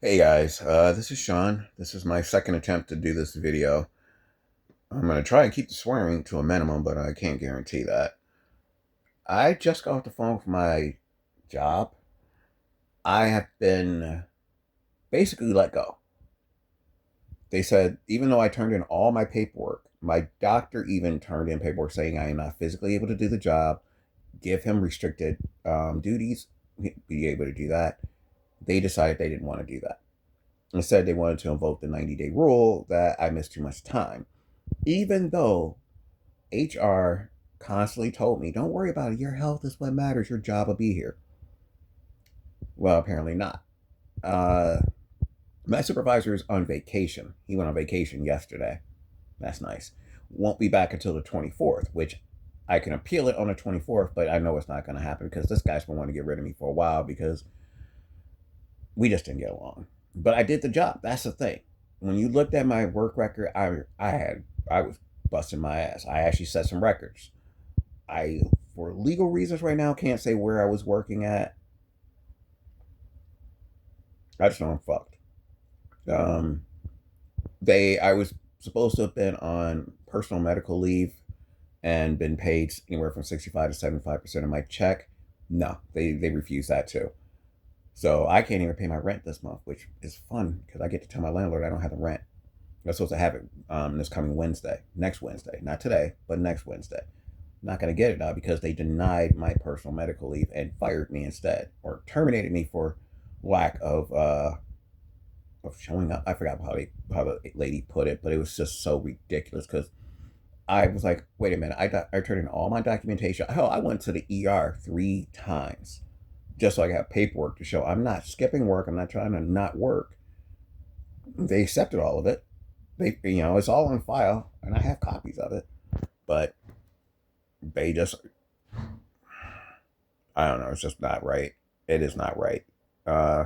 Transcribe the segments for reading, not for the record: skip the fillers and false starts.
Hey guys, this is Sean. This is my second attempt to do this video. I'm going to try and keep the swearing to a minimum, but I can't guarantee that. I just got off the phone from my job. I have been basically let go. They said, even though I turned in all my paperwork, my doctor even turned in paperwork saying I am not physically able to do the job, give him restricted duties, be able to do that. They decided they didn't want to do that. Instead, they wanted to invoke the 90-day rule that I missed too much time. Even though HR constantly told me, don't worry about it. Your health is what matters. Your job will be here. Well, apparently not. Uh, my supervisor is on vacation. He went on vacation yesterday. That's nice. Won't be back until the 24th, which I can appeal it on the 24th, but I know it's not going to happen because this guy's been wanting to get rid of me for a while because we just didn't get along. But I did the job. That's the thing. When you looked at my work record, I was busting my ass. I actually set some records. I, for legal reasons right now, can't say where I was working at. I just know I'm fucked. Um, I was supposed to have been on personal medical leave and been paid anywhere from 65 to 75% of my check. No, they refused that too. So I can't even pay my rent this month, which is fun because I get to tell my landlord I don't have the rent. I'm supposed to have it this coming Wednesday, next Wednesday, not today, but next Wednesday. I'm not going to get it now because they denied my personal medical leave and fired me instead, or terminated me for lack of showing up. I forgot how the lady put it, but it was just so ridiculous because I was like, wait a minute, I turned in all my documentation. Hell, I went to the ER 3 times just so I got paperwork to show I'm not skipping work. I'm not trying to not work. They accepted all of it. It's all on file, and I have copies of it. But they just, I don't know. It's just not right. It is not right. Uh,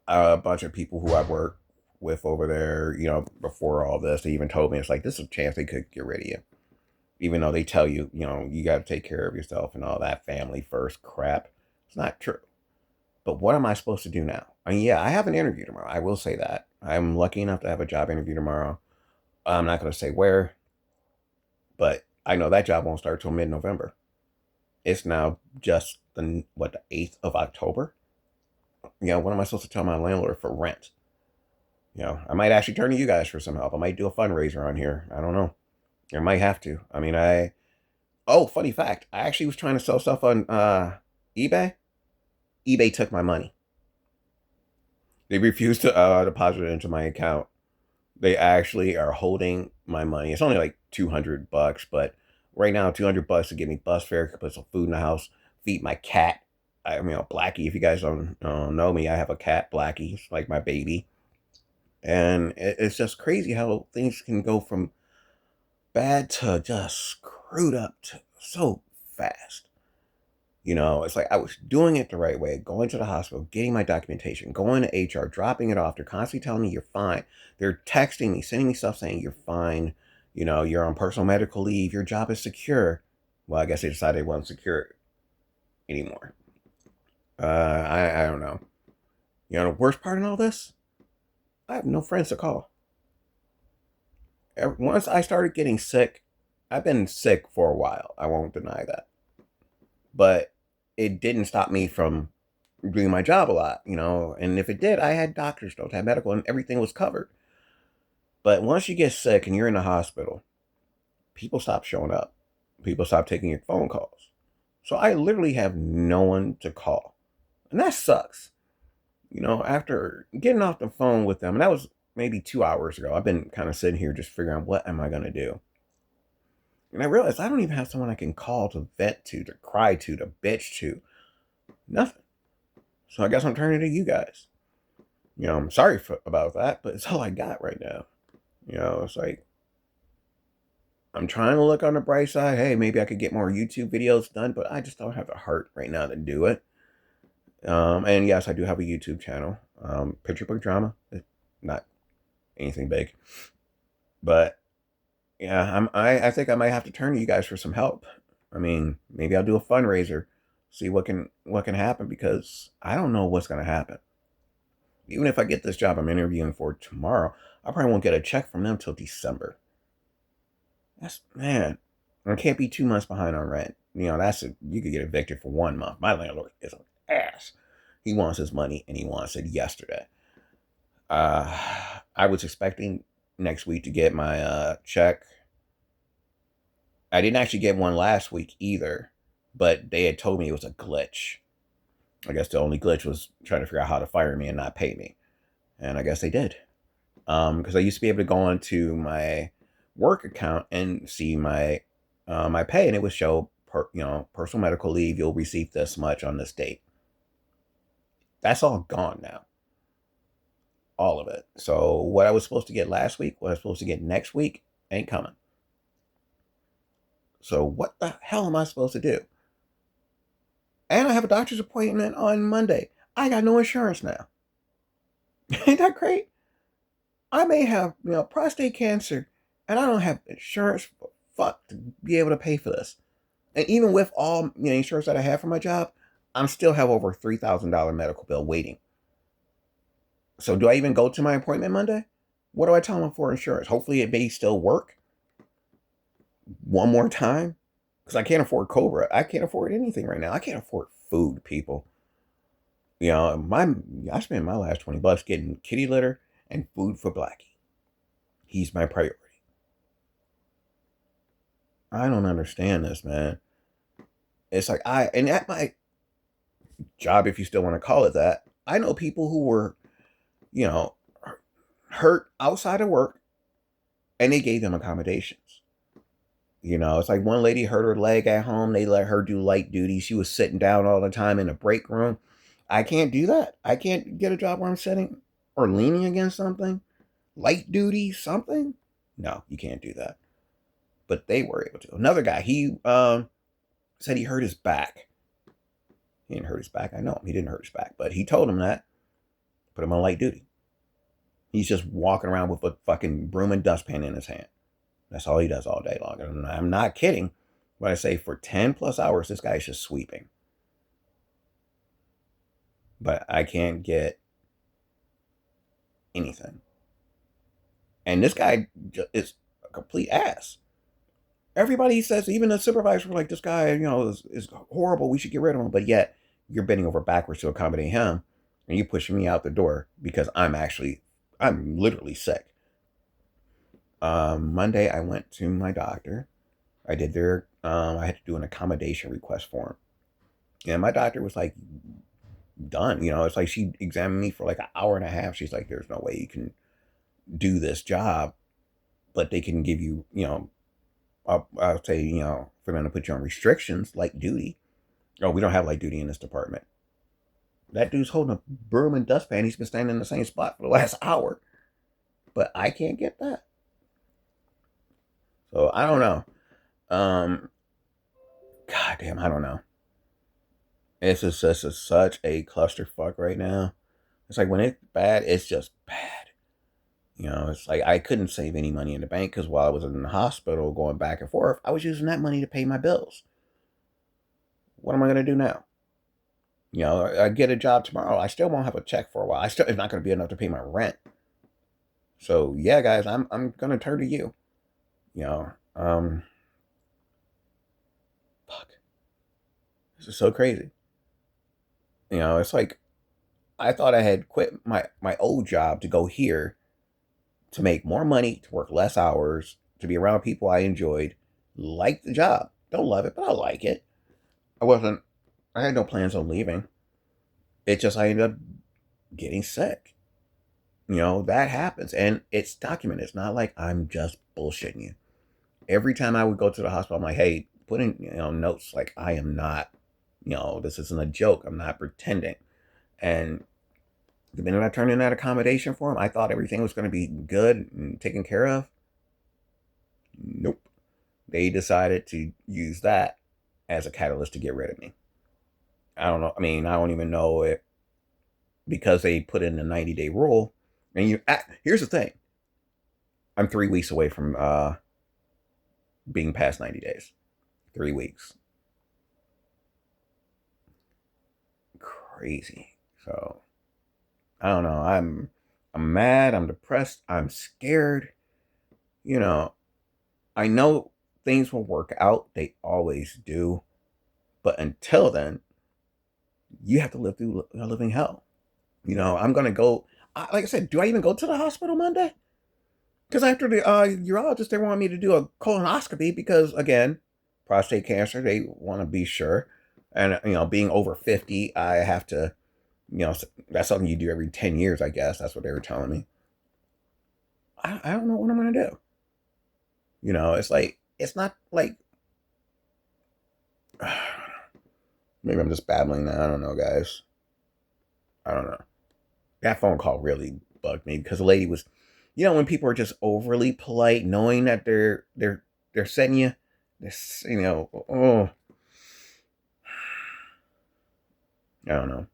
a bunch of people who I work with over there, before all this, they even told me it's like this is a chance they could get rid of you, even though they tell you, you got to take care of yourself and all that family first crap. It's not true. But what am I supposed to do now? I mean, yeah, I have an interview tomorrow. I will say that. I'm lucky enough to have a job interview tomorrow. I'm not going to say where, but I know that job won't start till mid-November. It's now just the 8th of October. What am I supposed to tell my landlord for rent? I might actually turn to you guys for some help. I might do a fundraiser on here. I don't know. I might have to. I mean, oh, funny fact. I actually was trying to sell stuff on eBay. eBay took my money. They refused to deposit it into my account. They actually are holding my money. It's only like $200, but right now, $200 to get me bus fare, put some food in the house, feed my cat. Blackie. If you guys don't know me, I have a cat, Blackie. It's like my baby, and it's just crazy how things can go from bad to just screwed up so fast. It's like I was doing it the right way, going to the hospital, getting my documentation, going to HR, dropping it off. They're constantly telling me you're fine. They're texting me, sending me stuff saying you're fine. You're on personal medical leave. Your job is secure. Well, I guess they decided they weren't secure anymore. I don't know. The worst part in all this, I have no friends to call. Once I started getting sick, I've been sick for a while. I won't deny that. But it didn't stop me from doing my job a lot, and if it did, I had doctor's notes, I had medical, and everything was covered. But once you get sick and you're in the hospital, people stop showing up. People stop taking your phone calls. So I literally have no one to call. And that sucks. After getting off the phone with them, and that was maybe 2 hours ago, I've been kind of sitting here just figuring out what am I going to do. And I realized I don't even have someone I can call to vent to cry to bitch to. Nothing. So I guess I'm turning to you guys. I'm sorry about that, but it's all I got right now. It's like I'm trying to look on the bright side. Hey, maybe I could get more YouTube videos done, but I just don't have the heart right now to do it. And yes, I do have a YouTube channel. Picture Book Drama. It's not anything big, but yeah, I think I might have to turn to you guys for some help. I mean, maybe I'll do a fundraiser, see what can happen because I don't know what's gonna happen. even if I get this job I'm interviewing for tomorrow, I probably won't get a check from them till December. That's, man, I can't be 2 months behind on rent. You could get evicted for 1 month. My landlord is an ass. He wants his money and he wants it yesterday. I was expecting next week to get my check. I didn't actually get one last week either, but they had told me it was a glitch. I guess the only glitch was trying to figure out how to fire me and not pay me. And I guess they did. Because I used to be able to go onto my work account and see my pay, and it would show personal medical leave. You'll receive this much on this date. That's all gone now, all of it. So what I was supposed to get last week, what I was supposed to get next week, ain't coming. So what the hell am I supposed to do? And I have a doctor's appointment on Monday. I got no insurance now. Ain't that great? I may have prostate cancer, and I don't have insurance for fuck to be able to pay for this. And even with all insurance that I have for my job, I'm still have over $3,000 medical bill waiting. So do I even go to my appointment Monday? What do I tell them for insurance? Hopefully it may still work one more time, because I can't afford Cobra. I can't afford anything right now. I can't afford food, people. I spent my last $20 getting kitty litter and food for Blackie. He's my priority. I don't understand this, man. It's like and at my job, if you still want to call it that, I know people who were, you know, hurt outside of work, and they gave them accommodations. It's like one lady hurt her leg at home. They let her do light duty. She was sitting down all the time in a break room. I can't do that. I can't get a job where I'm sitting or leaning against something. Light duty, something? No, you can't do that. But they were able to. Another guy, he said he hurt his back. He didn't hurt his back. I know him. He didn't hurt his back. But he told him that. Put him on light duty. He's just walking around with a fucking broom and dustpan in his hand. That's all he does all day long. And I'm not kidding when I say for 10 plus hours, this guy's just sweeping. But I can't get anything. And this guy is a complete ass. Everybody says, even the supervisors were like, this guy, is horrible. We should get rid of him. But yet, you're bending over backwards to accommodate him. And you pushing me out the door because I'm literally sick. Monday, I went to my doctor. I did I had to do an accommodation request form. And my doctor was like, done. It's like she examined me for like an hour and a half. She's like, there's no way you can do this job, but they can give you, I'll say, for them to put you on restrictions, light duty. Oh, we don't have light duty in this department. That dude's holding a broom and dustpan. He's been standing in the same spot for the last hour. But I can't get that. So I don't know. God damn, I don't know. It's just such a clusterfuck right now. It's like when it's bad, it's just bad. It's like I couldn't save any money in the bank because while I was in the hospital going back and forth, I was using that money to pay my bills. What am I going to do now? I get a job tomorrow. I still won't have a check for a while. It's not going to be enough to pay my rent. So yeah, guys, I'm going to turn to you. Fuck. This is so crazy. It's like I thought I had quit my old job to go here to make more money, to work less hours, to be around people I enjoyed, like the job. Don't love it, but I like it. I had no plans on leaving. It just, I ended up getting sick. That happens. And it's documented. It's not like I'm just bullshitting you. Every time I would go to the hospital, I'm like, hey, put in, notes like I am not, this isn't a joke. I'm not pretending. And the minute I turned in that accommodation form, I thought everything was going to be good and taken care of. Nope. They decided to use that as a catalyst to get rid of me. I don't know. I mean, I don't even know if because they put in the 90-day rule. And here's the thing. I'm 3 weeks away from being past 90 days. 3 weeks. Crazy. So I don't know. I'm mad. I'm depressed. I'm scared. You know, I know things will work out. They always do. But until then, you have to live through a living hell. I'm gonna go. Like I said, do I even go to the hospital Monday? Because after the urologist, they want me to do a colonoscopy because again, prostate cancer. They want to be sure, and being over 50, I have to. That's something you do every 10 years. I guess that's what they were telling me. I don't know what I'm gonna do. It's like it's not like maybe I'm just babbling now. I don't know, guys. I don't know. That phone call really bugged me because the lady was, when people are just overly polite, knowing that they're setting you this, oh, I don't know.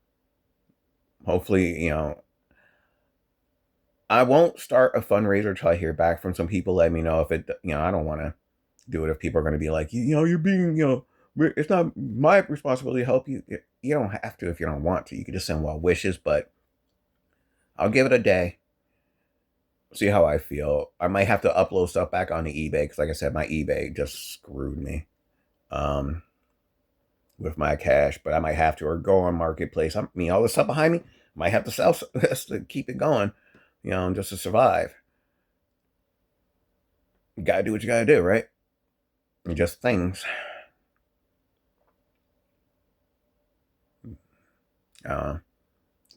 Hopefully, I won't start a fundraiser until I hear back from some people. Let me know if it, I don't want to do it if people are going to be like, you're being, it's not my responsibility to help you. You don't have to if you don't want to. You can just send well wishes, but I'll give it a day. See how I feel. I might have to upload stuff back onto eBay because, like I said, my eBay just screwed me um, with my cash. But I might have to, or go on Marketplace. All the stuff behind me, might have to sell this to keep it going, just to survive. You gotta do what you gotta do, right? And just things. Uh,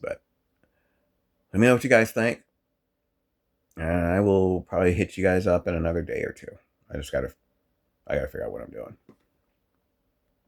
but let me know what you guys think, and I will probably hit you guys up in another day or two. I gotta figure out what I'm doing.